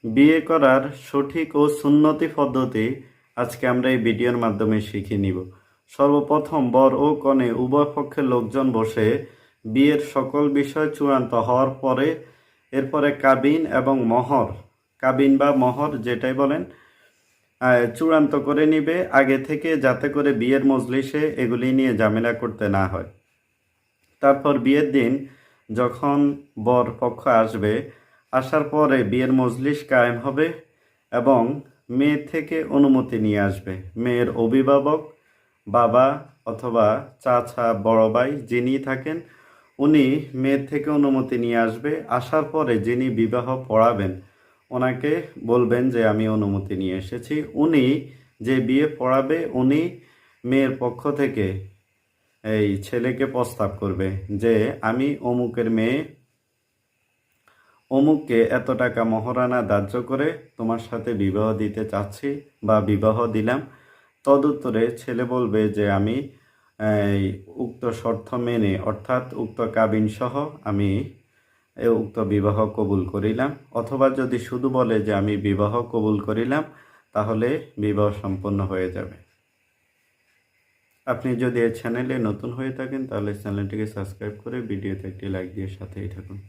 বিয়ে করার সঠিক ও সুন্নতি পদ্ধতি আজকে আমরা এই ভিডিওর মাধ্যমে শিখে নিব। সর্বপ্রথম বর ও কনে উভয় পক্ষের লোকজন বসে বিয়ের সকল বিষয় চূড়ান্ত হওয়ার পরে এরপরে কাবিন এবং মহর, কাবিন বা মহর যেটাই বলেন, চূড়ান্ত করে নিবে আগে থেকে, যাতে করে বিয়ের মজলিসে এগুলি নিয়ে ঝামেলা করতে না হয়। তারপর বিয়ের দিন যখন বর পক্ষ আসবে, আসার পরে বিয়ের মজলিস কায়েম হবে এবং মেয়ে থেকে অনুমতি নিয়ে আসবে। মেয়ের অভিভাবক, বাবা অথবা চাচা, বড় ভাই যিনি থাকেন, উনি মেয়ের থেকে অনুমতি নিয়ে আসবে। আসার পরে যিনি বিবাহ পড়াবেন ওনাকে বলবেন যে আমি অনুমতি নিয়ে এসেছি। উনি যে বিয়ে পড়াবে উনি মেয়ের পক্ষ থেকে এই ছেলেকে প্রস্তাব করবে যে আমি অমুকের মেয়ে অমুককে এত টাকা মহারণা ধার্য করে তোমার সাথে বিবাহ দিতে চাচ্ছি বা বিবাহ দিলাম। তদুত্তরে ছেলে বলবে যে আমি এই উক্ত শর্ত মেনে, অর্থাৎ উক্ত কাবিন সহ আমি উক্ত বিবাহ কবুল করিলাম। অথবা যদি শুধু বলে যে আমি বিবাহ কবুল করিলাম, তাহলে বিবাহ সম্পন্ন হয়ে যাবে। আপনি যদি এই চ্যানেলে নতুন হয়ে থাকেন তাহলে চ্যানেলটিকে সাবস্ক্রাইব করে ভিডিওতে একটি লাইক দিয়ে সাথেই থাকুন।